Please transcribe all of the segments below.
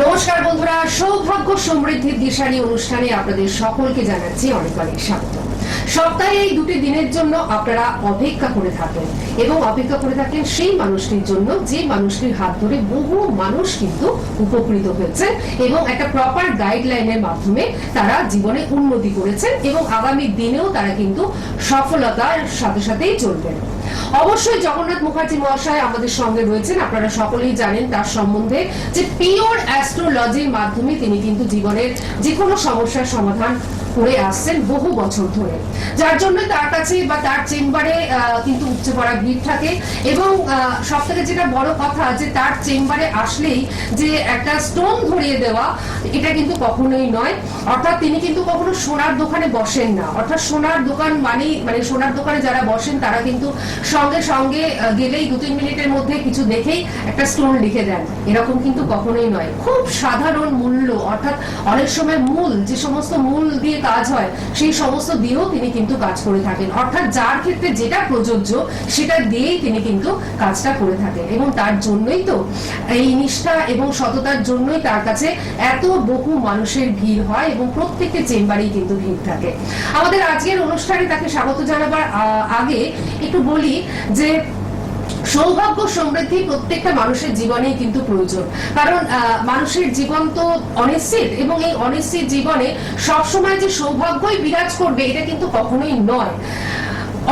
নমস্কার বন্ধুরা, সৌভাগ্য সমৃদ্ধির দিশারি অনুষ্ঠানে আপনাদের সকলকে জানাচ্ছি অনেক অনেক স্বাগত। সপ্তাহে এই দুটি দিনের জন্য আপনারা অপেক্ষা করে থাকেন এবং অপেক্ষা করে থাকেন সেই মানুষটির জন্য যে মানুষটির হাত ধরে বহু মানুষ কিন্তু উপকৃত হয়েছে এবং একটা প্রপার গাইডলাইনের মাধ্যমে তারা জীবনে উন্নতি করেছেন এবং আগামী দিনেও তারা কিন্তু সফলতার সাথে সাথেই চলবেন। অবশ্যই জগন্নাথ মুখার্জি মহাশয় আমাদের সঙ্গে রয়েছেন, আপনারা সকলেই জানেন তার সম্বন্ধে যে পিওর অ্যাস্ট্রোলজির মাধ্যমে তিনি কিন্তু জীবনের যে কোনো সমস্যার সমাধান করে আসছেন বহু বছর ধরে, যার জন্য তার কাছে বা তার চেম্বারে কিন্তু উপচে পড়া ভিড় থাকে এবং সব থেকে যেটা বড় কথা যে তার চেম্বারে আসলেই যে একটা স্টোন ধরিয়ে দেওয়া এটা কিন্তু কখনোই নয়। অর্থাৎ তিনি কিন্তু কখনো সোনার দোকানে বসেন না, অর্থাৎ সোনার দোকান মানে সোনার দোকানে যারা বসেন তারা কিন্তু সঙ্গে সঙ্গে গেলেই 2-3 মিনিটের মধ্যে কিছু দেখেই একটা স্টোন লিখে দেন, এরকম কিন্তু কখনোই নয়। খুব সাধারণ মূল্য, অর্থাৎ অনেক সময় মূল যে সমস্ত মূল দিয়ে কাজ হয় সেই সমস্ত দিয়েও তিনি কিন্তু কাজ করে থাকেন, অর্থাৎ যার ক্ষেত্রে যেটা প্রযোজ্য সেটা দিয়েই তিনি কিন্তু কাজটা করে থাকেন এবং তার জন্যই তো এই নিষ্ঠা এবং সততার জন্যই তার কাছে এত বহু মানুষের ভিড় হয় এবং প্রত্যেকটা চেম্বারেই কিন্তু ভিড় থাকে। আমাদের আজকের অনুষ্ঠানে তাকে স্বাগত জানাবার আগে একটু বলি যে সৌভাগ্য সমৃদ্ধি প্রত্যেকটা মানুষের জীবনেই কিন্তু প্রয়োজন, কারণ মানুষের জীবন তো অনিশ্চিত এবং এই অনিশ্চিত জীবনে সবসময় যে সৌভাগ্যই বিরাজ করবে এটা কিন্তু কখনোই নয়।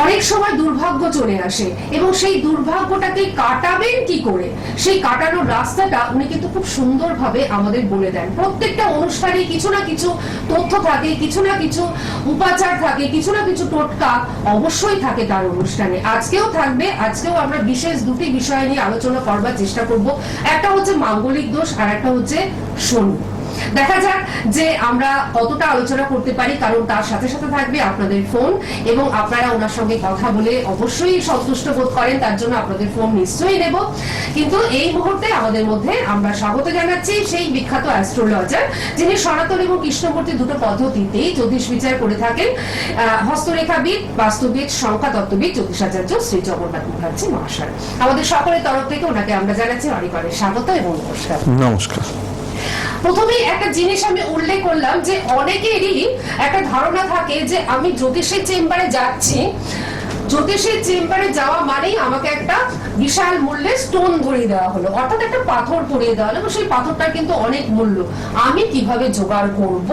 অনেক সময় দুর্ভাগ্য চলে আসে এবং সেই দুর্ভাগ্যটাকে কাটাবেন কি করে, সেই কাটানোর রাস্তাটা উনি কিন্তু খুব সুন্দরভাবে আমাদের বলে দেন। প্রত্যেকটা অনুষ্ঠানে কিছু না কিছু তথ্য থাকে, কিছু না কিছু উপাচার থাকে, কিছু না কিছু টোটকা অবশ্যই থাকে তার অনুষ্ঠানে। আজকেও থাকবে, আজকেও আমরা বিশেষ দুটি বিষয় নিয়ে আলোচনা করবার চেষ্টা করব। একটা হচ্ছে মাঙ্গলিক দোষ আর একটা হচ্ছে শনি। দেখা যাক যে আমরা কতটা আলোচনা করতে পারি, কারণ তার সাথে সাথে থাকবে আপনাদের ফোন এবং আপনারা ওনার সঙ্গে কথা বলে অবশ্যই সন্তুষ্ট বোধ করেন, তার জন্য আপনাদের ফোন নিশ্চয়ই নেব। কিন্তু এই মুহূর্তে আমাদের মধ্যে আমরা স্বাগত জানাচ্ছি সেই বিখ্যাত অ্যাস্ট্রোলজার যিনি সনাতন এবং কৃষ্ণমূর্তি দুটো পদ্ধতিতেই জ্যোতিষ বিচার করে থাকেন, হস্তরেখাবিদ, বাস্তুবিদ, সংখ্যাতত্ত্ববিদ, জ্যোতিষাচার্য শ্রী জগন্নাথ মুখার্জি মহাশয়। আমাদের সকলের তরফ থেকে ওনাকে আমরা জানাচ্ছি অনেক অনেক স্বাগত এবং নমস্কার। নমস্কার। প্রথমেই একটা জিনিস আমি উল্লেখ করলাম যে অনেকেরই একটা ধারণা থাকে যে আমি জ্যোতিষের চেম্বারে যাচ্ছি, জ্যোতিষের চেম্বারে যাওয়া মানেই আমাকে একটা বিশাল মূল্যের স্টোন ধরিয়ে দেওয়া হলো, অর্থাৎ একটা পাথর পরিয়ে দেওয়া হলো এবং সেই পাথরটার কিন্তু অনেক মূল্য, আমি কিভাবে জোগাড় করব।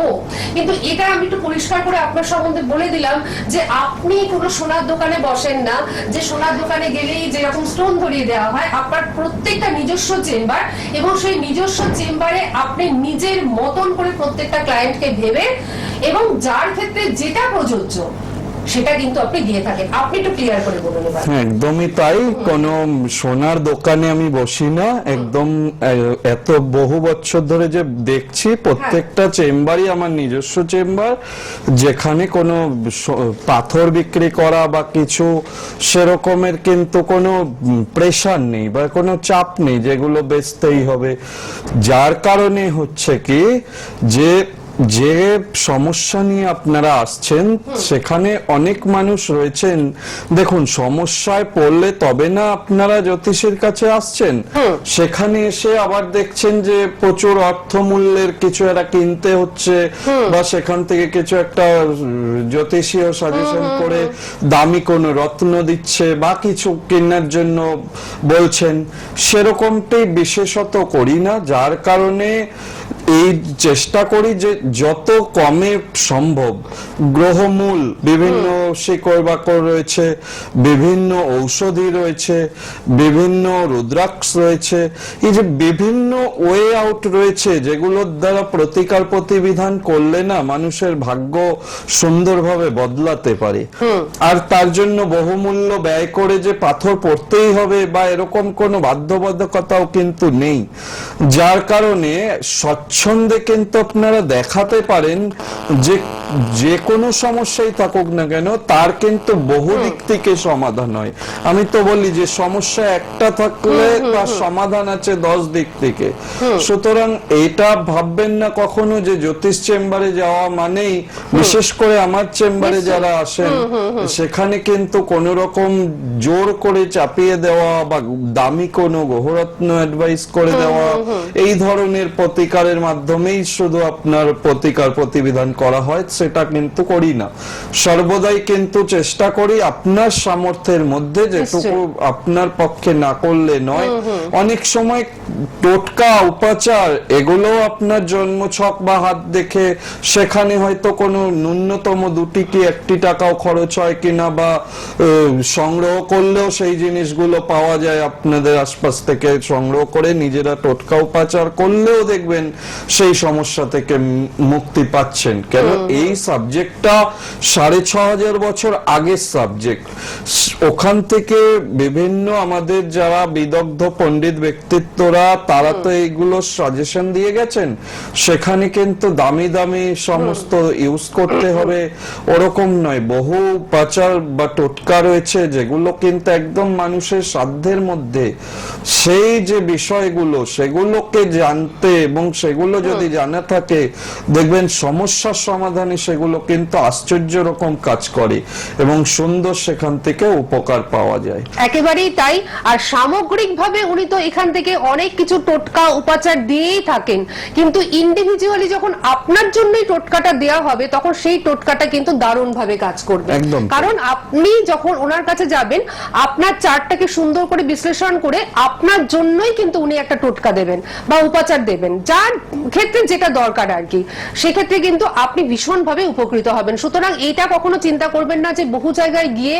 কিন্তু এটা আমি একটু পরিষ্কার করে আপনার সম্বন্ধে বলে দিলাম যে আপনি কোনো সোনার দোকানে বসেন না যে সোনার দোকানে গেলেই যেরকম স্টোন ধরিয়ে দেওয়া হয়। আপনার প্রত্যেকটা নিজস্ব চেম্বার এবং সেই নিজস্ব চেম্বারে আপনি নিজের মতন করে প্রত্যেকটা ক্লায়েন্টকে ভেবে এবং যার ক্ষেত্রে যেটা প্রযোজ্য সেটা কিন্তু আপনি দিয়ে থাকেন। আপনি একটু ক্লিয়ার করে বলুন এবার। একদমই তাই, কোনো সোনার দোকানে আমি বসি না, একদম এত বহু বছর ধরে যে দেখছি প্রত্যেকটা চেম্বারই আমার নিজস্ব চেম্বার, যেখানে কোনো পাথর বিক্রি করা বা কিছু সেরকমের কিন্তু কোনো প্রেশার নেই বা কোনো চাপ নেই যেগুলো বেচতেই হবে। যার কারণে হচ্ছে কি যে সমস্যা নিয়ে আপনারা আসছেন সেখানে অনেক মানুষ রয়েছেন, দেখুন সমস্যায় পড়লে তবে না আপনারা জ্যোতিষের কাছে আসছেন, সেখানে এসে আবার দেখছেন যে প্রচুর অর্থমূল্যের কিছু একটা কিনতে হচ্ছে বা সেখান থেকে কিছু একটা জ্যোতিষীয় সাজেশন করে দামি কোনো রত্ন দিচ্ছে বা কিছু কেনার জন্য বলছেন, সেরকমটাই বিশেষত করি না। যার কারণে এই চেষ্টা করি যে যত কমে সম্ভব গ্রহমূল, বিভিন্ন শিকড় বাকড় রয়েছে, বিভিন্ন ঔষধি রয়েছে, বিভিন্ন রুদ্রাক্ষ রয়েছে, এই যে বিভিন্ন ওয়ে আউট রয়েছে যেগুলোর দ্বারা প্রতিকার প্রতিবিধান করলে না মানুষের ভাগ্য সুন্দরভাবে বদলাতে পারে। আর তার জন্য বহুমূল্য ব্যয় করে যে পাথর পড়তেই হবে বা এরকম কোনো বাধ্যবাধকতাও কিন্তু নেই। যার কারণে স্বচ্ছন্দে কিন্তু আপনারা দেখাতে পারেন যে যে কোনো সমস্যাই থাকুক না কেন তার কিন্তু বহু দিক থেকে সমাধান হয়। আমি তো বলি যে সমস্যা একটা থাকলে তার সমাধান আছে 10 দিক থেকে। সুতরাং এটা ভাববেন না কখনো যে জ্যোতিষ চেম্বারে যাওয়া মানেই, বিশেষ করে আমার চেম্বারে যারা আসেন সেখানে কিন্তু কোন রকম জোর করে চাপিয়ে দেওয়া বা দামি কোনো গ্রহরত্ন অ্যাডভাইস করে দেওয়া এই ধরনের প্রতিকারের মাধ্যমেই শুধু আপনার প্রতিবিধান করা হয়, সেটা কিন্তু করি না। সর্বদাই কিন্তু চেষ্টা করি আপনার সামর্থ্যের মধ্যে যেটুকু আপনার পক্ষে না করলে নয়। অনেক সময় টোটকা উপাচার এগুলো আপনার জন্মছক বা হাত দেখে সেখানে হয়তো কোনো ন্যূনতম 2টি কি 1টি টাকাও খরচ হয় কিনা, বা সংগ্রহ করলেও সেই জিনিসগুলো পাওয়া যায় আপনাদের আশপাশ থেকে সংগ্রহ করে নিজেরা টোটকা উপাচার করলেও দেখবেন সেই সমস্যা থেকে মুক্তি পাচ্ছেন। কেন এই সাবজেক্টটা 6500 বছর আগের সাবজেক্ট। ওখান থেকে বিভিন্ন আমাদের যারা বিদগ্ধ পণ্ডিত ব্যক্তিত্বরা তারা তো এইগুলো সাজেশন দিয়ে গেছেন। সেখানে কিন্তু দামি দামি সমস্ত ইউজ করতে হবে ওরকম নয়। বহু উপাচার বা টোটকা রয়েছে যেগুলো কিন্তু একদম মানুষের সাধ্যের মধ্যে। সেই যে বিষয়গুলো সেগুলোকে জানতে এবং সেগুলো যদি জানা থাকে দেখবেন সমস্যার সমাধানে সেগুলো কিন্তু আশ্চর্য রকম কাজ করে এবং সুন্দর সেখান থেকে উপকার পাওয়া যায়। একেবারেই তাই। আর সামগ্রিকভাবে উনি তো এখান থেকে অনেক কিছু টোটকা উপাচার দিয়েই থাকেন, কিন্তু ইন্ডিভিজুয়ালি যখন আপনার জন্যই টোটকাটা দেওয়া হবে তখন সেই টোটকাটা কিন্তু দারুণ ভাবে কাজ করবে। কারণ আপনি যখন ওনার কাছে যাবেন আপনার চার্টটাকে সুন্দর করে বিশ্লেষণ করে আপনার জন্যই কিন্তু উনি একটা টোটকা দেবেন বা উপাচার দেবেন, যার ক্ষেত্রে যেটা দরকার আর কি। সেক্ষেত্রে কিন্তু আপনি ভীষণভাবে উপকৃত হবেন। সুতরাং এটা কখনো চিন্তা করবেন না যে বহু জায়গায় গিয়ে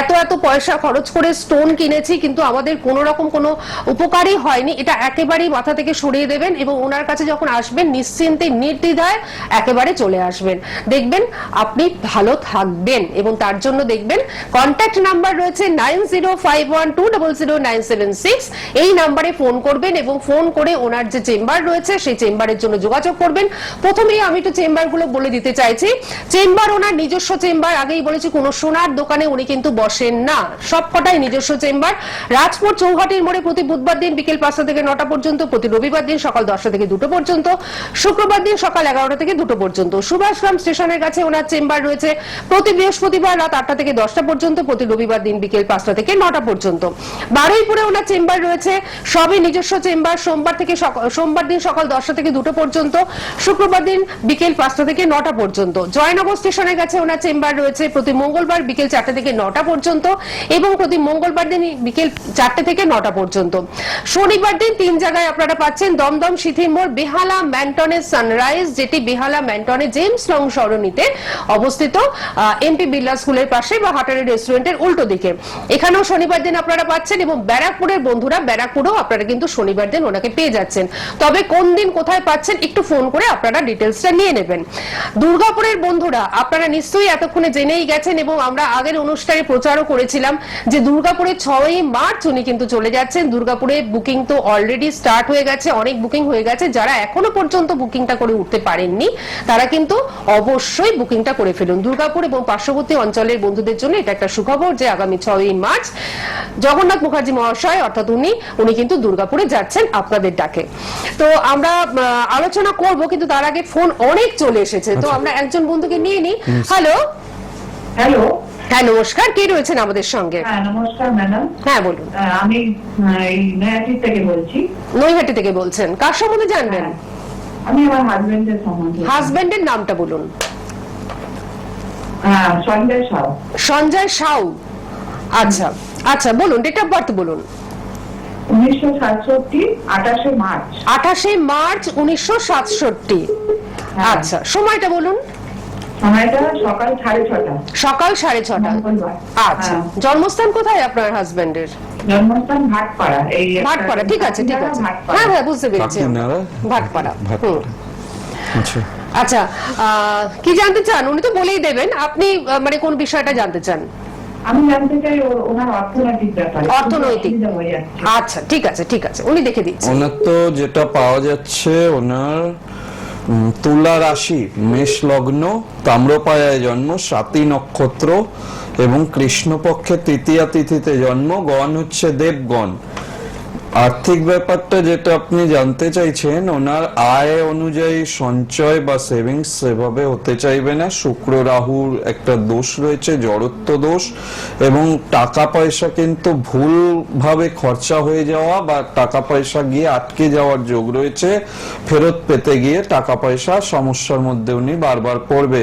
এত এত পয়সা খরচ করে স্টোন কিনেছি কিন্তু আমাদের কোনো রকম কোনো উপকারই হয়নি, এটা একেবারেই মাথা থেকে সরিয়ে দেবেন এবং ওনার কাছে যখন আসবেন নিশ্চিন্তে নির্দ্বিধায় একেবারে চলে আসবেন, দেখবেন আপনি ভালো থাকবেন। এবং তার জন্য দেখবেন কন্ট্যাক্ট নাম্বার রয়েছে 9051200976। এই নাম্বারে ফোন করবেন এবং ফোন করে ওনার যে চেম্বার রয়েছে সেই চেম্বারের জন্য যোগাযোগ করবেন। প্রথমেই আমি একটু চেম্বারগুলো বলে দিতে চাইছি। চেম্বার ওনার নিজস্ব চেম্বার, আগেই বলেছি কোনো সোনার দোকানে উনি কিন্তু বসেন না, সবকটাই নিজস্ব চেম্বার। রাজপুর চৌহাটির মোড়ে প্রতি বুধবার দিন বিকেল 5টা থেকে 9টা পর্যন্ত, প্রতি রবিবার দিন সকাল 10টা থেকে 2টো পর্যন্ত, শুক্রবার দিন সকাল 11টা থেকে 2টো পর্যন্ত। সুভাষগ্রাম স্টেশনের কাছে ওনার চেম্বার রয়েছে প্রতি বৃহস্পতিবার রাত 8টা থেকে 10টা পর্যন্ত, প্রতি রবিবার দিন বিকেল 5টা থেকে 9টা পর্যন্ত। বারুইপুরে ওনার চেম্বার রয়েছে, সবই নিজস্ব চেম্বার। সোমবার দিন সকাল 10টা থেকে 2টো পর্যন্ত, শুক্রবার দিন বিকেল 5টা থেকে 9টা পর্যন্ত। জয়নগর স্টেশনের কাছে ওনার চেম্বার রয়েছে প্রতি মঙ্গলবার বিকেল 4টা থেকে 9টা পর্যন্ত এবং প্রতি মঙ্গলবার দিন বিকেল 4টে থেকে 9টা পর্যন্ত। শনিবার দিন 3 জায়গায় আপনারা পাচ্ছেন, দমদম সিথির মোড়, বেহালা ম্যান্টনের সানরাইজ, যেটি বেহালা ম্যান্টনে জেমস লং সরণিতে অবস্থিত, এমপি বিড়লা স্কুলের পাশে বা হাটারি রেস্টুরেন্টের উল্টো দিকে। এখানেও শনিবার দিন আপনারা পাচ্ছেন এবং ব্যারাকপুরের বন্ধুরা ব্যারাকপুরেও আপনারা কিন্তু শনিবার দিন ওনাকে পেয়ে যাচ্ছেন। তবে কোন দিন কোথায় পাচ্ছেন একটু ফোন করে আপনারা ডিটেলসটা নিয়ে নেবেন। দুর্গাপুরের বন্ধুরা আপনারা নিশ্চয়ই এতক্ষণে জেনেই গেছেন এবং আমরা আগের অনুষ্ঠানে প্রচারও করেছিলাম যে দুর্গাপুরে 6ই মার্চ উনি কিন্তু চলে যাচ্ছেন। দুর্গাপুরে বুকিং তো অলরেডি স্টার্ট হয়ে গেছে, অনেক বুকিং হয়ে গেছে। যারা এখনো পর্যন্ত বুকিংটা করে উঠতে পারেননি তারা কিন্তু অবশ্যই বুকিংটা করে ফেলুন। দুর্গাপুর এবং পার্শ্ববর্তী অঞ্চলের বন্ধুদের জন্য এটা একটা সুখবর যে আগামী 6ই মার্চ জগন্নাথ মুখার্জি মহাশয় অর্থাৎ উনি কিন্তু দুর্গাপুরে যাচ্ছেন আপনাদের ডাকে। তো আমরা আলোচনা করব, কিন্তু তার আগে ফোন অনেক চলে এসেছে, তো আমরা একজন বন্ধুকে নিয়ে নিই। হ্যালো হ্যালো, হ্যাঁ নমস্কার, কে রয়েছেন আমাদের সঙ্গে? হ্যাঁ নমস্কার ম্যাডাম। হ্যাঁ বলুন। আমি এই নয়াটি থেকে বলছি। নৈহাটি থেকে বলছেন, কার সম্বন্ধে জানবেন? আমি আমার হাজবেন্ডের সম্বন্ধে। হাজবেন্ডের নামটা বলুন। হ্যাঁ, সঞ্জয় সাউ। সঞ্জয় সাউ, আচ্ছা আচ্ছা বলুন, ডেট অফ বার্থ বলুন। 1967, 28শে মার্চ। 28শে মার্চ 1967। আচ্ছা, সময়টা বলুন। সময়টা সকাল 6:30। সকাল 6:30। মঙ্গলবার। আচ্ছা, জন্মস্থান কোথায় আপনার হাজবেন্ডের? জন্মস্থান ভাটপাড়া। এই ভাটপাড়া, ঠিক আছে ঠিক আছে, হ্যাঁ হ্যাঁ বুঝতে পেরেছি, ভাটপাড়া। আচ্ছা আচ্ছা, কি জানতে চান? উনি তো বলেই দেবেন, আপনি মানে কোন বিষয়টা জানতে চান? আমি জানতে চাই ওনার অর্থনৈতিক ব্যাপারে। অর্থনৈতিক, আচ্ছা ঠিক আছে ঠিক আছে, উনি দেখে দিচ্ছেন। ওনার তো যেটা পাওয়া যাচ্ছে ওনার তুলা রাশি, মেষ লগ্ন, তাম্রপায়ায় জন্ম, স্বাতী নক্ষত্র এবং কৃষ্ণপক্ষে তৃতীয়া তিথিতে জন্ম, গণ হচ্ছে দেবগণ। আর্থিক ব্যাপারটা যেটা আপনি জানতে চাইছেন, ওনার আয় অনুযায়ী সঞ্চয় বা সেভিংস সেভাবে হতে চাইবে না। শুক্র রাহুর একটা দোষ রয়েছে, জড়ত্ব দোষ, এবং টাকা পয়সা কিন্তু ভুল ভাবে খরচা হয়ে যাওয়া বা টাকা পয়সা গিয়ে আটকে যাওয়ার যোগ রয়েছে। ফেরত পেতে গিয়ে টাকা পয়সা সমস্যার মধ্যে উনি বারবার পড়বে,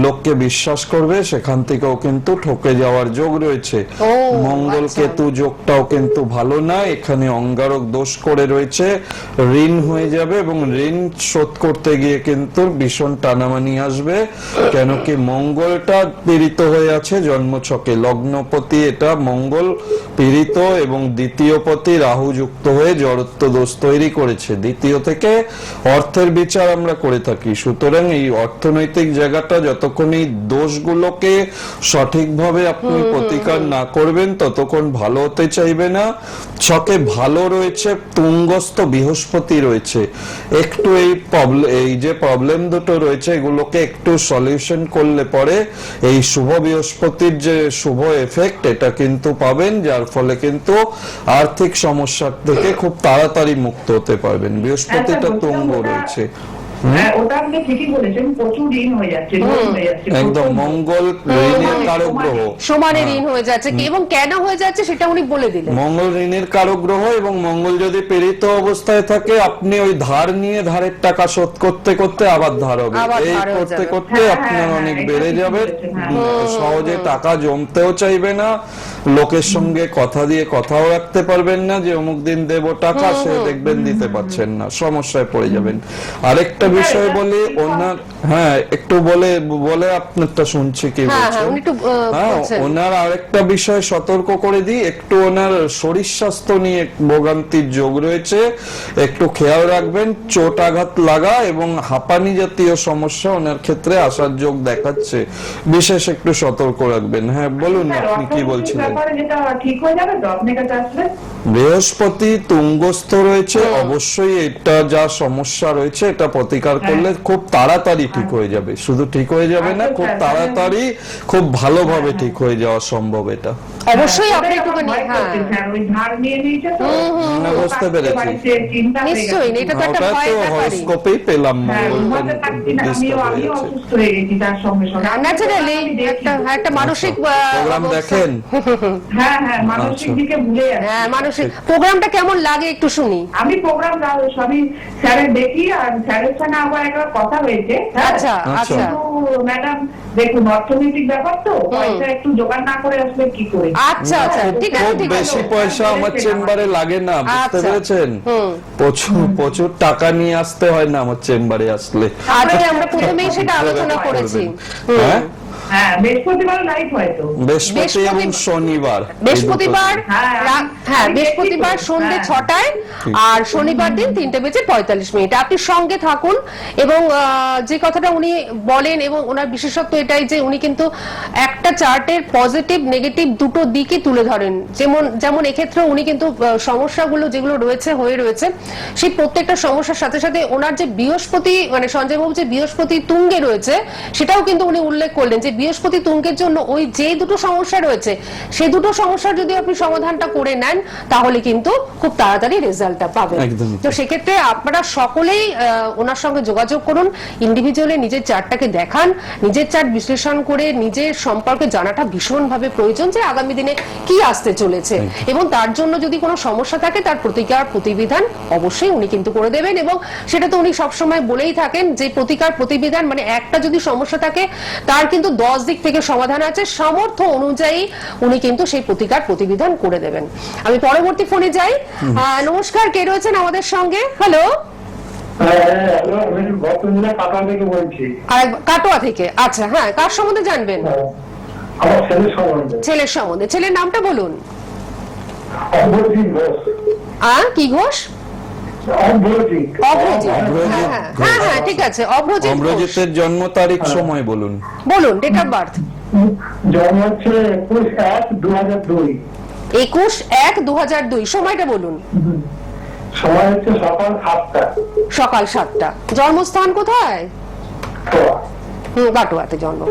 লোককে বিশ্বাস করবে, সেখান থেকেও কিন্তু ঠকে যাওয়ার যোগ রয়েছে। মঙ্গল কেতু যোগটাও কিন্তু ভালো না, এখানে অঙ্গারক দোষ করে রয়েছে, ঋণ হয়ে যাবে এবং ঋণ শোধ করতে গিয়ে কিন্তু ভীষণ টানামানি আসবে। কেন কি মঙ্গলটা পীড়িত হয়ে আছে জন্মছকে, লগ্নপতি এটা মঙ্গল পীড়িত এবং দ্বিতীয় পতি রাহু যুক্ত হয়ে জড়ত্ব দোষ তৈরি করেছে। দ্বিতীয় থেকে অর্থের বিচার আমরা করে থাকি, সুতরাং এই অর্থনৈতিক জায়গাটা যতক্ষণ এই দোষগুলোকে সঠিকভাবে আপনি প্রতিকার না করবেন ততক্ষণ ভালো হতে চাইবে না। ছকে ভালো রয়েছে, তুঙ্গস্থ বৃহস্পতি রয়েছে, একটু এই যে প্রবলেম দুটো রয়েছে এগুলোকে একটু সলিউশন করলে পরে এই শুভ বৃহস্পতির যে শুভ এফেক্ট এটা কিন্তু পাবেন, যার ফলে কিন্তু আর্থিক সমস্যা থেকে খুব তাড়াতাড়ি মুক্ত হতে পারবেন। বৃহস্পতিটা তুঙ্গ রয়েছে। হ্যাঁ, ওটা আপনি ঠিকই বলেছেন, প্রচুর ঋণ হয়ে যাচ্ছে, লোন হয়ে যাচ্ছে, একদম প্রচুর। মঙ্গল ঋণের কারক গ্রহ, সমানে ঋণ হয়ে যাচ্ছে এবং কেন হয়ে যাচ্ছে সেটা উনি বলে দিলেন। মঙ্গল ঋণের কারক গ্রহ এবং মঙ্গল যদি পীড়িত অবস্থায় থাকে আপনি ওই ধার নিয়ে ধারের টাকা শোধ করতে করতে আবার ধার হবে, আবার এই ধার হয়ে করতে যাবে। করতে হ্যাঁ, আপনার হ্যাঁ, অনেক হ্যাঁ, বেড়ে এটা যাবে, ঠিক বলেছেন, সহজে টাকা জমতেও চাইবে না, লোকের সঙ্গে কথা দিয়ে কথাও রাখতে পারবেন না যে অমুক দিন দেব টাকা, সে দেখবেন দিতে পারছেন না, সমস্যায় পড়ে যাবেন। আরেকটা বিষয় বলি ওনার, হ্যাঁ একটু বলে আপনারটা শুনছি কি বলছেন। উনি একটু হ্যাঁ, বলছেন। ওনার আরেকটা বিষয় সতর্ক করে দিই, একটু ওনার শরীর স্বাস্থ্য নিয়ে ভোগান্তির যোগ রয়েছে, একটু খেয়াল রাখবেন, চোট আঘাত লাগা এবং হাঁপানি জাতীয় সমস্যা ওনার ক্ষেত্রে আসার যোগ দেখাচ্ছে, বিশেষ একটু সতর্ক রাখবেন। হ্যাঁ বলুন, আপনি কি বলছিলেন? ব্যাপারে যেটা ঠিক হয়ে যাবে তো আপনার কাছে আসলে? বৃহস্পতি তুঙ্গস্থ রয়েছে, অবশ্যই এটা যা সমস্যা রয়েছে এটা প্রতিকার করলে খুব তাড়াতাড়ি ঠিক হয়ে যাবে, শুধু ঠিক হয়ে যাবে না, খুব তাড়াতাড়ি খুব ভালোভাবে ঠিক হয়ে যাওয়া সম্ভব এটা। অবশ্যই হ্যাঁ, আপনি ওটাই একটুখানি, আমার ভয় হ্যাঁ করছে, স্যার, ওই ধার নিয়ে নিয়েছে তো, না, বুঝতে পেরেছি। বাড়িতে চিন্তা হয়ে গেছে। নিশ্চয়ই, এটা তো একটা ওটা তো ভয়ের ব্যাপারই। হরোস্কোপেই পেলাম হ্যাঁ, মঙ্গলটা ঘুমাতে পারছি না, ডিস্টার্ব হয়ে আমিও যাচ্ছে। অসুস্থ হয়ে গেছি তার সঙ্গে সঙ্গে। ন্যাচারালি আমি দেখি। একটা মানসিক প্রোগ্রাম অবস্থা। দেখেন? হ্যাঁ হ্যাঁ, মানসিক আচ্ছা। দিকে ভুলে যাচ্ছি। হ্যাঁ, মানসিক প্রোগ্রামটা কেমন লাগে একটু শুনি। আমি প্রোগ্রাম সবই স্যারের দেখি, আর স্যারের সঙ্গে আবার একবার কথা হয়েছে। হ্যাঁ। আচ্ছা আচ্ছা কিন্তু ম্যাডাম দেখুন, অর্থনৈতিক ব্যাপার তো, পয়সা একটু জোগাড় না করে আসলে কি করে? আচ্ছা আচ্ছা, ঠিক আছে খুব ঠিক আছে। বেশি পয়সা আমার চেম্বারে লাগে না, বুঝতে আচ্ছা। পেরেছেন? প্রচুর টাকা নিয়ে আসতে হয় না আমার চেম্বারে আসলে। আজকে আমরা প্রথমেই সেটা আলোচনা করেছি। হ্যাঁ, হ্যাঁ, বৃহস্পতিবার লাইট হয়তো। বৃহস্পতি এবং শনিবার, বৃহস্পতিবার হ্যাঁ, আমি বৃহস্পতিবার দেখছি তো। সন্ধ্যে হ্যাঁ। 6টায় আর শনিবার দিন 3:45 আপনি সঙ্গে থাকুন। এবং যে কথাটা উনি বলেন এবং ওনার বিশেষত্ব এটাই যে উনি কিন্তু একটা চার্টের পজিটিভ নেগেটিভ দুটো দিকই তুলে ধরেন। যেমন এক্ষেত্রে উনি কিন্তু সমস্যাগুলো যেগুলো হয়ে রয়েছে সেই প্রত্যেকটা সমস্যার সাথে সাথে ওনার যে বৃহস্পতি, মানে সঞ্জয় বাবু যে বৃহস্পতি তুঙ্গে রয়েছে সেটাও কিন্তু উনি উল্লেখ করলেন যে বৃহস্পতি তুঙ্গের জন্য ওই যে দুটো সমস্যা রয়েছে সেই দুটো সমস্যার যদি আপনি সমাধানটা করে নেন তাহলে কিন্তু খুব তাড়াতাড়ি রেজাল্টটা পাবেন। একদমই। তো সেক্ষেত্রে আপনারা সকলেই ওনার সঙ্গে যোগাযোগ করুন, ইন্ডিভিজুয়ালি নিজের চার্টটাকে দেখান, নিজের চার্ট বিশ্লেষণ করে নিজের সম্পর্কে জানাটা ভীষণভাবে প্রয়োজন যে আগামী দিনে কি আসতে চলেছে, এবং তার জন্য যদি কোনো সমস্যা থাকে তার প্রতিকার প্রতিবিধান অবশ্যই উনি কিন্তু করে দেবেন। এবং সেটা তো উনি সবসময় বলেই থাকেন যে প্রতিকার প্রতিবিধান মানে একটা যদি সমস্যা থাকে তার কিন্তু 10 দিক থেকে সমাধান আছে, সামর্থ্য অনুযায়ী উনি কিন্তু সেই প্রতিকার প্রতিবিধান করে দেবেন। আমি পরবর্তী ফোনে যাই। নমস্কার, কে রয়েছেন আমাদের সঙ্গে? হ্যালো, আমি বর্তমানে কাটা থেকে বলছি। কাটোয়া থেকে। আচ্ছা, হ্যাঁ, কার সম্বন্ধে জানবেন? আমার ছেলের সম্বন্ধে। ছেলের সম্বন্ধে। ছেলের নামটা বলুন। অভ্রজিৎ ঘোষ। কি ঘোষ? অভ্রজিৎ। অভ্রজিৎ। অভ্রজিৎ হ্যাঁ হ্যাঁ, ঠিক আছে, অভ্রজিৎ ঘোষ। অমরজিতের জন্ম তারিখ সময় বলুন। বলুন, ডেট অফ বার্থ। জন্ম হচ্ছে 21/1/2002। 21/1/2002। সময়টা বলুন। সময় হচ্ছে সকাল 7টা। সকাল 7টা। জন্মস্থান কোথায়? তো কাটোয়াতে জন্ম।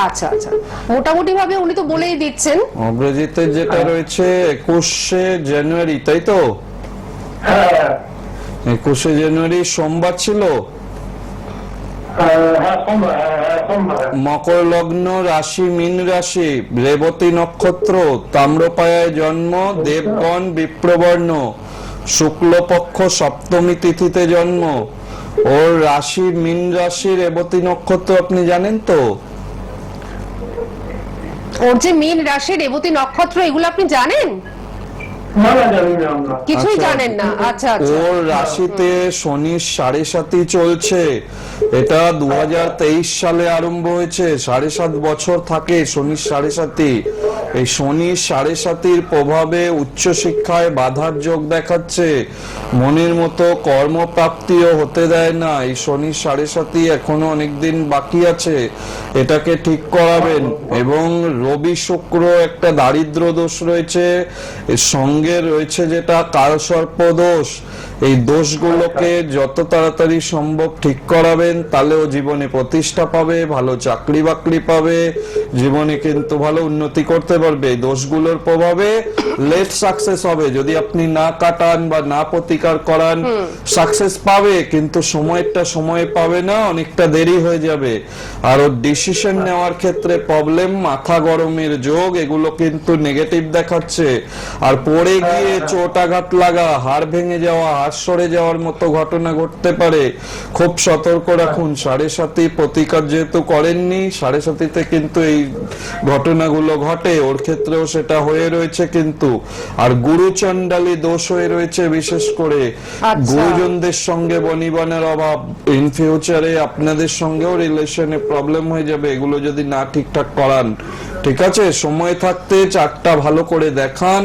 আচ্ছা আচ্ছা, মোটামুটি ভাবে উনি তো বলেই দিচ্ছেন। অগ্রজিতের যেটা রয়েছে 21শে জানুয়ারি, তাই তো? হ্যাঁ 21শে জানুয়ারি সোমবার ছিল। হ্যাঁ সোমবার। মকর লগ্ন, রাশি মীন রাশি, রেবতী নক্ষত্র, তাম্রপায়ায় জন্ম, দেবগণ বিপ্রবর্ণ, শুক্লপক্ষ সপ্তমী তিথিতে জন্ম। ওর রাশি মীন রাশি, রেবতী নক্ষত্র আপনি জানেন তো? ওর যে মীন রাশি, রেবতী নক্ষত্র, এগুলো আপনি জানেন? না জানি না আমরা। কিছুই আচ্ছা। জানেন না? আচ্ছা আচ্ছা। ওর রাশিতে শনির 7.5 চলছে। এটা 2023 সালে আরম্ভ হয়েছে। 7.5 বছর থাকে শনির 7.5। এই শনির 7.5 প্রভাবে উচ্চশিক্ষায় বাধার যোগ দেখাচ্ছে, মনের মতো কর্মপ্রাপ্তিও হতে দেয় না। এই শনির 7.5 এখনো অনেকদিন বাকি আছে, এটাকে ঠিক করাবেন। এবং রবি শুক্র একটা দারিদ্র দোষ রয়েছে, এর সঙ্গে রয়েছে যেটা কালসর্প দোষ। এই দোষগুলোকে যত তাড়াতাড়ি সম্ভব ঠিক করাবেন, তাহলে ও জীবনে প্রতিষ্ঠা পাবে, ভালো চাকরি বাকরি পাবে, জীবনে কিন্তু ভালো উন্নতি করতে পারবে। এই দোষগুলোর প্রভাবে লেট সাকসেস হবে। যদি আপনি না কাটান বা না প্রতিকার করান, সাকসেস পাবে, কিন্তু সময়টা সময় পাবে না, অনেকটা দেরি হয়ে যাবে। আর ওর ডিসিশন নেওয়ার ক্ষেত্রে প্রবলেম, মাথা গরমের যোগ, এগুলো কিন্তু নেগেটিভ দেখাচ্ছে। আর পড়ে গিয়ে চোট আঘাত লাগা, হাড় ভেঙে যাওয়া, হাড় সরে যাওয়ার মতো ঘটনা ঘটতে পারে। খুব সতর্ক রাখুন। 7.5 প্রতিকার যেহেতু করেননি, 7.5 কিন্তু এই ঘটনাগুলো ঘটে। ওর ক্ষেত্রেও সেটা হয়ে রয়েছে কিন্তু। আর গুরুচণ্ডালী দোষ হয়ে রয়েছে বিশেষ করে। আচ্ছা। গুরুজনদের সঙ্গে বনিবনের অভাব, ইন ফিউচারে আপনাদের সঙ্গেও রিলেশনে প্রবলেম হয়ে যাবে এগুলো যদি না ঠিকঠাক করান। ঠিক আছে, সময় থাকতে চারটা ভালো করে দেখান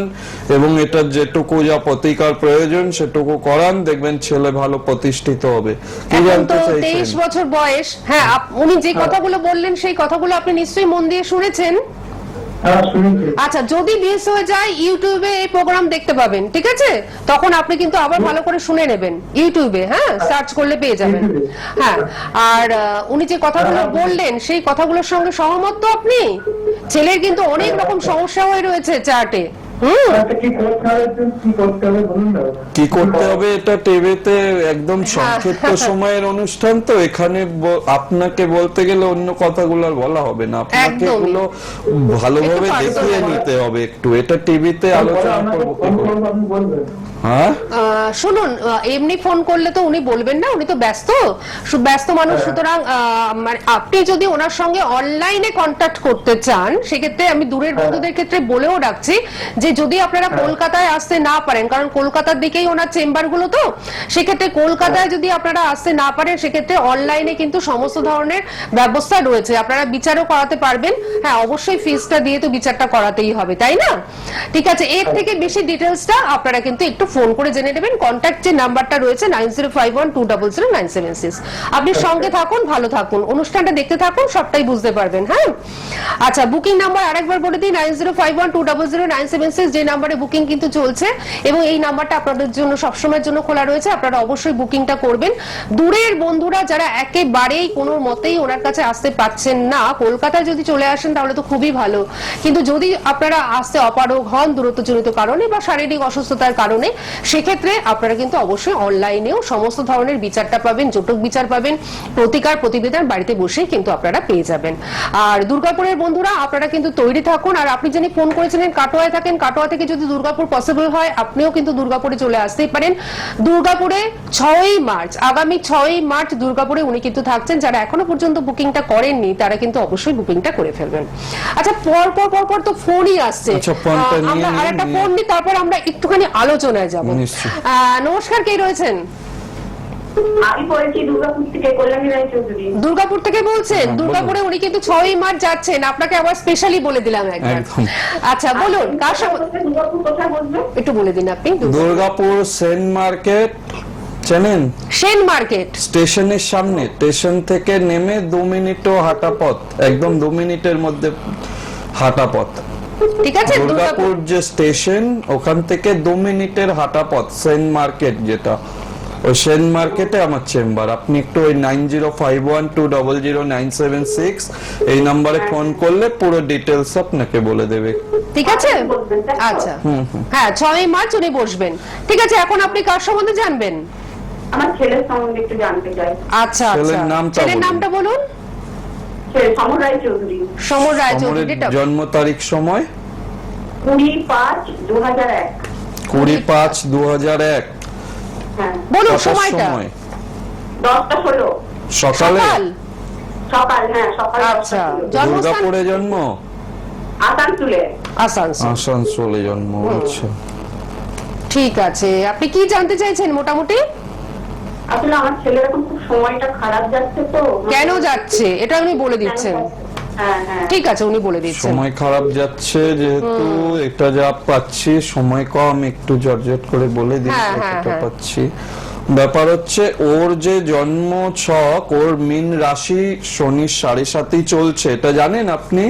এবং এটার যেটুকু যা প্রতিকার প্রয়োজন সেটুকু করান, দেখবেন ছেলে ভালো প্রতিষ্ঠিত হবে। কি এখন জানতে তো চাইছেন? 23 বছর বয়স। হ্যাঁ, উনি যে কথাগুলো বললেন সেই কথাগুলো আপনি নিশ্চয়ই মন দিয়ে শুনেছেন। হ্যাঁ শুনেছি। আচ্ছা, যদি মিস হয়ে যায় ইউটিউবে এই প্রোগ্রাম দেখতে পাবেন, ঠিক আছে? তখন আপনি কিন্তু আবার ভালো করে শুনে নেবেন ইউটিউবে, হ্যাঁ, সার্চ করলে পেয়ে যাবেন। হ্যাঁ, আর উনি যে কথাগুলো বললেন সেই কথাগুলোর সঙ্গে সহমত তো আপনি? ছেলের কিন্তু অনেক রকম সমস্যা হয়ে রয়েছে চার্টে। কি করতে হবে, কি করতে হবে বলুন না। কি করতে হবে এটা টিভিতে একদম সংক্ষিপ্ত সময়ের অনুষ্ঠান, তো এখানে আপনাকে বলতে গেলে অন্য কথাগুলো আর বলা হবে না। আপনাকে একদমই। এগুলো ভালোভাবে একটু দেখিয়ে পারদর্শী। নিতে হবে একটু। এটা টিভিতে আলোচনা করবো কি করে? আপনি বলবেন। হ্যাঁ, শুনুন, এমনি ফোন করলে তো উনি বলবেন না, উনি তো ব্যস্ত ব্যস্ত মানুষ। সুতরাং মানে আপনি যদি ওনার সঙ্গে অনলাইনে কন্ট্যাক্ট করতে চান, সেক্ষেত্রে আমি দূরের বন্ধুদের ক্ষেত্রে বলেও রাখছি যে যদি আপনারা কলকাতায় আসতে না পারেন, কারণ কলকাতার দিকেই ওনার চেম্বার গুলো, তো সেক্ষেত্রে কলকাতায় যদি আপনারা আসতে না পারেন, সেক্ষেত্রে অনলাইনে কিন্তু সমস্ত ধরনের ব্যবস্থা রয়েছে। আপনারা বিচারও করাতে পারবেন। হ্যাঁ, অবশ্যই ফিসটা দিয়ে তো বিচারটা করাতেই হবে, তাই না? ঠিক আছে, এর থেকে বেশি ডিটেলসটা আপনারা কিন্তু একটু ফোন করে জেনে নেবেন। কন্ট্যাক্ট যে নাম্বারটা রয়েছে 9051200976। আপনি সঙ্গে থাকুন, ভালো থাকুন, অনুষ্ঠানটা দেখতে থাকুন, সবটাই বুঝতে পারবেন। হ্যাঁ, আচ্ছা, বুকিং নাম্বার আরেকবার বলে দিই, 9051200976, যে নাম্বারে বুকিং কিন্তু চলছে এবং এই নাম্বারটা আপনাদের জন্য সবসময়ের জন্য খোলা রয়েছে। আপনারা অবশ্যই বুকিংটা করবেন। দূরের বন্ধুরা যারা একেবারেই কোনো মতেই ওনার কাছে আসতে পাচ্ছেন না, কলকাতায় যদি চলে আসেন তাহলে তো খুবই ভালো। কিন্তু যদি আপনারা আসতে অপারগ হন দূরত্বজনিত কারণে বা শারীরিক অসুস্থতার কারণে, সেক্ষেত্রে আপনারা কিন্তু অবশ্যই অনলাইনেও সমস্ত ধরনের বিচারটা পাবেন, জটক বিচার পাবেন, প্রতিকার প্রতিবেদন বাড়িতে বসেই কিন্তু আপনারা পেয়ে যাবেন। আর দুর্গাপুরের বন্ধুরা আপনারা কিন্তু তৈরি থাকুন। আর আপনি যিনি ফোন করেছিলেন কাটোয়ায় থাকেন, কাটোয়া থেকে যদি দুর্গাপুর পসিবল হয় আপনিও কিন্তু দুর্গাপুরে চলে আসতেই পারেন। দুর্গাপুরে 6ই মার্চ, আগামী 6ই মার্চ দুর্গাপুরে উনি কিন্তু থাকছেন। যারা এখনো পর্যন্ত বুকিংটা করেননি তারা কিন্তু অবশ্যই বুকিংটা করে ফেলবেন। আচ্ছা, পর তো ফোনই আসছে। আচ্ছা, ফোনটা নিয়ে আমরা নিন, আরেকটা নিয়ে। ফোন নিই, তারপর আমরা একটুখানি আলোচনায় যাব। নিশ্চয়ই। নমস্কার, কে রয়েছেন? আমি বলছি দুর্গাপুর থেকে কল্যাণী রায় চৌধুরী। দুর্গাপুর থেকে বলছেন? হ্যাঁ, দুর্গাপুরে উনি কিন্তু 6ই মার্চ যাচ্ছেন। আপনাকে আবার স্পেশালি বলে দিলাম একবার। একদম। আচ্ছা, বলুন কার সঙ্গে দুর্গাপুর কোথায় বলবেন? একটু বলে দিন আপনি। দুর্গাপুর সেন মার্কেট চেনেন? সেন মার্কেট স্টেশনের সামনে, স্টেশন থেকে নেমে 2 মিনিটও হাঁটা পথ, একদম 2 মিনিটের মধ্যে হাঁটা পথ। ঠিক আছে, দুর্গাপুর যে স্টেশন ওখান থেকে 2 মিনিটের হাঁটা পথ, সেন মার্কেট যেটা, ওই সেন মার্কেটে আমার চেম্বার। আপনি একটু ওই 9051200976 এই নাম্বারে ফোন করলে পুরো ডিটেলস আপনাকে বলে দেবে। ঠিক আছে, আচ্ছা, হ্যাঁ 6 মার্চ উনি বসবেন। ঠিক আছে, এখন আপনি কার সম্বন্ধে জানবেন? আমার ছেলের সম্বন্ধে একটু জানতে চাই। আচ্ছা ছেলের আচ্ছা, নামটা ছেলের বলুন। নামটা বলুন। সমর রায় চৌধুরী। সমর রায় চৌধুরী, সমরের date of- জন্ম তারিখ সময় 20/5/2001। 20/5/2001। হ্যাঁ, বলুন কটার সময়টা। সময়? 10টা 16। সকালে? সকাল, সকাল, হ্যাঁ সকাল। আচ্ছা। 10টা 16। জন্মস্থান? দুর্গাপুরে জন্ম? আসানসোলে। আসানসোল। আসানসোলে জন্ম। আচ্ছা, ঠিক আছে, আপনি কি জানতে চাইছেন মোটামুটি? আসলে আমার ছেলের এখন খুব সময়টা খারাপ যাচ্ছে তো। কেন যাচ্ছে এটা উনি বলে দিচ্ছেন। হ্যাঁ হ্যাঁ। ঠিক আছে, উনি বলে দিচ্ছেন। সময় খারাপ যাচ্ছে যেহেতু এটা যা পাচ্ছি, সময় কম, একটু জর্জট করে বলে দিই হ্যাঁ, হ্যাঁ, কতটা হ্যাঁ। পাচ্ছি। ব্যাপার হচ্ছে ওর যে জন্ম ছক, ওর মীন রাশি শনির 7.5 চলছে, এটা জানেন আপনি?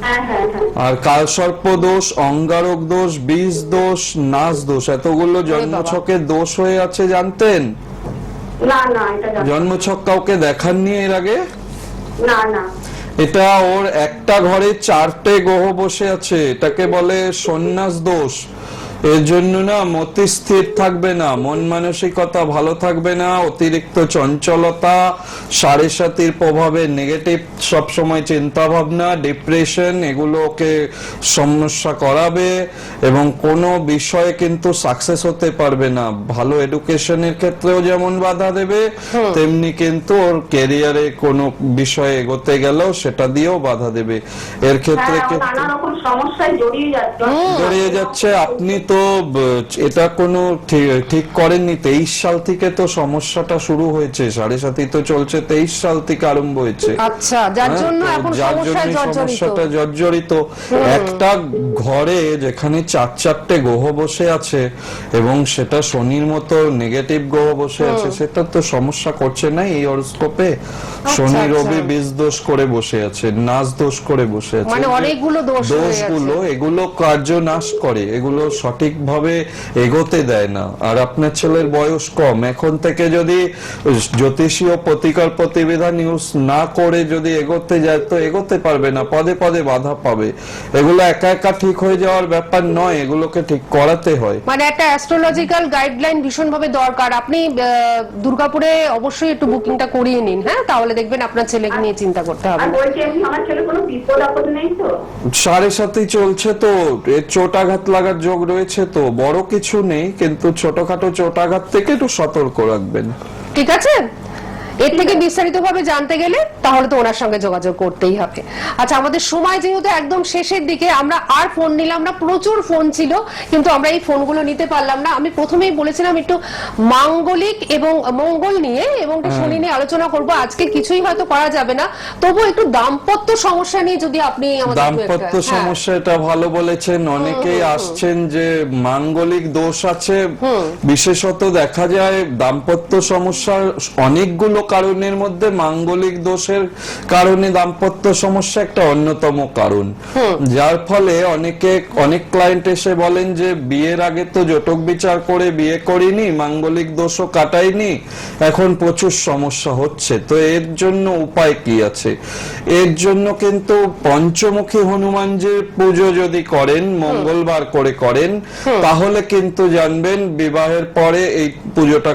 হ্যাঁ হ্যাঁ হ্যাঁ। আর কালসর্প দোষ, অঙ্গারক দোষ, বীজ দোষ, নাশ দোষ, এতগুলো জন্মছকে দোষ হয়ে আছে, জানতেন? না না, এটা জানি না। জন্মছক কাউকে দেখাননি এর আগে? না না। এটা ওর একটা ঘরে 4টে গ্রহ বসে আছে, এটাকে বলে সন্ন্যাস দোষ। এর জন্য না মতি স্থির থাকবে না, মন মানসিকতা ভালো থাকবে না, অতিরিক্ত চঞ্চলতা, 7.5 প্রভাবে নেগেটিভ সবসময় চিন্তা ভাবনা, ডিপ্রেশন, এগুলো ওকে সমস্যা করাবে এবং কোনো বিষয়ে কিন্তু সাকসেস হতে পারবে না। ভালো এডুকেশনের ক্ষেত্রেও যেমন বাধা দেবে, তেমনি কিন্তু ওর ক্যারিয়ারে কোনো বিষয়ে এগোতে গেলেও সেটা দিয়েও বাধা দেবে। এর ক্ষেত্রে হ্যাঁ, ও কিন্তু নানা রকম সমস্যায় জড়িয়ে যাচ্ছে। জড়িয়ে যাচ্ছে। আপনি তো এটা কোনো ঠিক করেননি, 23 সাল থেকে তো সমস্যাটা শুরু হয়েছে, 7.5 তো চলছে, 23 সাল থেকে আরম্ভ হয়েছে। আচ্ছা, যার হ্যাঁ, জন্য তো এখন যার সমস্যায় জন্যই জর্জরিত। সমস্যাটা জর্জরিত। একটা ঘরে যেখানে 4-4টে গ্রহ বসে আছে এবং সেটা শনির মতো নেগেটিভ গ্রহ বসে আছে, সেটা তো সমস্যা করছে না এই হরোস্কোপে। শনি আচ্ছা। রবি বীজ দোষ করে বসে আছে, নাশ দোষ করে বসে আছে, মানে অনেকগুলো দোষ হয়ে আছে। দোষগুলো এগুলো কার্য নাশ করে, এগুলো সঠিকভাবে এগোতে দেয় না। আর আপনার ছেলের বয়স কম, এখন থেকে যদি জ্যোতিষীয় প্রতিকার প্রতিবিধান ইউজ না করে যদি এগোতে যায় তো এগোতে পারবে না, পদে পদে বাধা পাবে। এগুলো একা একা ঠিক হয়ে যাওয়ার ব্যাপার নয়, এগুলোকে ঠিক করাতে হয়। মানে একটা অ্যাস্ট্রোলজিক্যাল গাইডলাইন ভীষণভাবে দরকার। আপনি দুর্গাপুরে অবশ্যই একটু বুকিংটা করিয়ে নিন, হ্যাঁ, তাহলে দেখবেন আপনার ছেলেকে নিয়ে চিন্তা করতে হবে আর না। বলছি এমনি আমার ছেলে কোনো বিপদ আপদ নেই তো? 7.5 চলছে তো, এর চোটাঘাত লাগার যোগ রয়েছে, তো বড় কিছু নেই, কিন্তু ছোটখাটো চোটাঘাত থেকে একটু সতর্ক রাখবেন। ঠিক আছে, এর থেকে বিস্তারিত ভাবে জানতে গেলে তাহলে তো ওনার সঙ্গে যোগাযোগ করতেই হবে। আচ্ছা, আমাদের সময় যেহেতু একদম শেষের দিকে, আমরা আর ফোন নিলাম না, প্রচুর ফোন ছিল কিন্তু আমরা এই ফোনগুলো নিতে পারলাম না। আমি প্রথমেই বলেছিলাম একটু মাঙ্গলিক এবং মঙ্গল নিয়ে এবং একটু শনি নিয়ে আলোচনা করব। আজকে কিছুই হয়তো করা যাবে না, তবু একটু দাম্পত্য সমস্যা নিয়ে যদি আপনি আমাদের একটু একটা- দাম্পত্য হ্যাঁ। সমস্যা, এটা ভালো বলেছেন। অনেকেই আসছেন যে মাঙ্গলিক দোষ আছে, বিশেষত দেখা যায় দাম্পত্য সমস্যার অনেকগুলো কারণের মধ্যে মাঙ্গলিক দোষের কারণে দাম্পত্য সমস্যা একটা অন্যতম কারণ, যার ফলে অনেক ক্লায়েন্ট এসে বলেন যে বিয়ের আগে তো জটক বিচার করে বিয়ে করিনি, মাঙ্গলিক দোষও কাটাইনি, এখন প্রচুর সমস্যা হচ্ছে। তো এর জন্য উপায় কি আছে? এর জন্য কিন্তু পঞ্চমুখী হনুমানজির পুজো যদি করেন, মঙ্গলবার করে করেন, তাহলে কিন্তু জানবেন বিবাহের পরে এই পুজোটা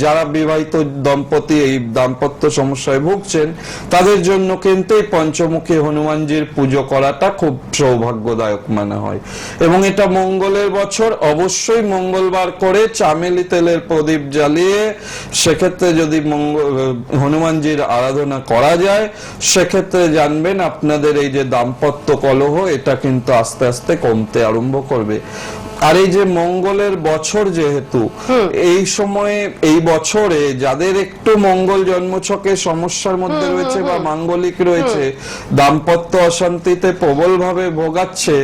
যারা বিবাহিত দম্পতি এই দাম্পত্য সমস্যায় ভুগছেন তাদের জন্য কিন্তু এই পঞ্চমুখী হনুমানজির পুজো করাটা খুব সৌভাগ্যদায়ক মনে হয়। এবং এটা মঙ্গলের বছর, অবশ্যই মঙ্গলবার করে চামেলি তেলের প্রদীপ জ্বালিয়ে সেক্ষেত্রে যদি হনুমানজির আরাধনা করা যায়, সেক্ষেত্রে জানবেন আপনাদের এই যে দাম্পত্য কলহ এটা কিন্তু আস্তে আস্তে কমতে আরম্ভ করবে। আর এই যে মঙ্গলের বছর যেহেতু এই সময়ে এই বছরে যাদের একটু মঙ্গল জন্মছকে সমস্যার মধ্যে রয়েছে বা মাঙ্গলিক রয়েছে, দাম্পত্য অশান্তিতে প্রবলভাবে ভোগাচ্ছে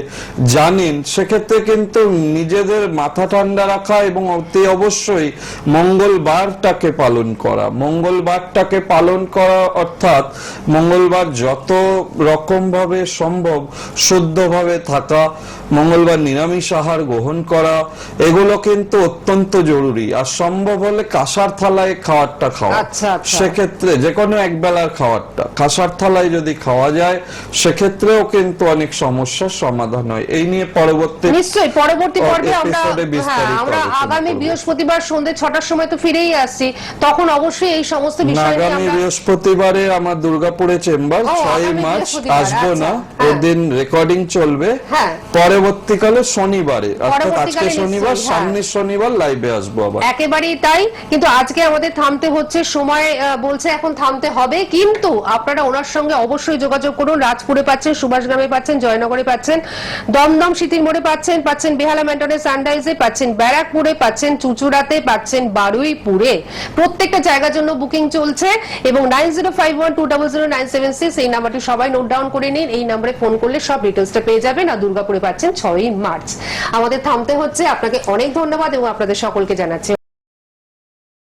জানেন, সেক্ষেত্রে কিন্তু নিজেদের মাথা ঠান্ডা রাখা এবং অতি অবশ্যই মঙ্গলবারটাকে পালন করা। মঙ্গলবারটাকে পালন করা অর্থাৎ মঙ্গলবার যত রকম ভাবে সম্ভব শুদ্ধভাবে থাকা, মঙ্গলবার নিরামিষ আহার গ্রহণ করা, এগুলো কিন্তু অত্যন্ত জরুরি। আর সম্ভব হলে কাঁসার থালায় খাবারটা খাওয়া। আচ্ছা, আচ্ছা। সেক্ষেত্রে যে কোনো এক বেলার খাবারটা কাঁসার থালায় যদি খাওয়া যায় সেক্ষেত্রেও কিন্তু অনেক সমস্যার সমাধান হয়। এই নিয়ে পরবর্তী নিশ্চয়ই পরবর্তী পর্বে আমরা episode-এ বিস্তারিত আমরা আলোচনা আগামী করব। বৃহস্পতিবার সন্ধ্যে 6টার সময় তো ফিরেই আসছি, তখন অবশ্যই এই সমস্ত বিষয় নিয়ে আগামী আমরা বৃহস্পতিবারে আমার দুর্গাপুরে চেম্বার, ও, 6 আগামী মার্চ বৃহস্পতিবার, আসবো আচ্ছা, না, হ্যাঁ। ওদিন রেকর্ডিং চলবে। হ্যাঁ। পরবর্তীকালে শনিবারে অর্থাৎ আজকে পরবর্তীকালে শনিবার, নিশ্চয়ই, হ্যাঁ। সামনের শনিবার লাইভে আসবো আবার। একেবারেই তাই। কিন্তু আজকে আমাদের থামতে হচ্ছে, সময় বলছে এখন থামতে হবে, কিন্তু আপনারা ওনার সঙ্গে অবশ্যই যোগাযোগ করুন। রাজপুরে পাচ্ছেন, সুভাষগ্রামে পাচ্ছেন, জয়নগরে পাচ্ছেন, দমদম সিটির মোড়ে পাচ্ছেন, বেহালা ম্যান্টনে সানরাইজে পাচ্ছেন, ব্যারাকপুরে পাচ্ছেন, চুচুড়াতে পাচ্ছেন, বারুইপুরে। প্রত্যেকটা জায়গার জন্য বুকিং চলছে এবং 9051200976 এই নাম্বারটি সবাই নোট ডাউন করে নিন। এই নাম্বারে ফোন করলে সব ডিটেলসটা পেয়ে যাবেন। আর দুর্গাপুরে পাচ্ছেন 6ই মার্চ। আমাদের থামতে হচ্ছে। আপনাকে অনেক ধন্যবাদ এবং আপনাদের সকলকে জানাচ্ছি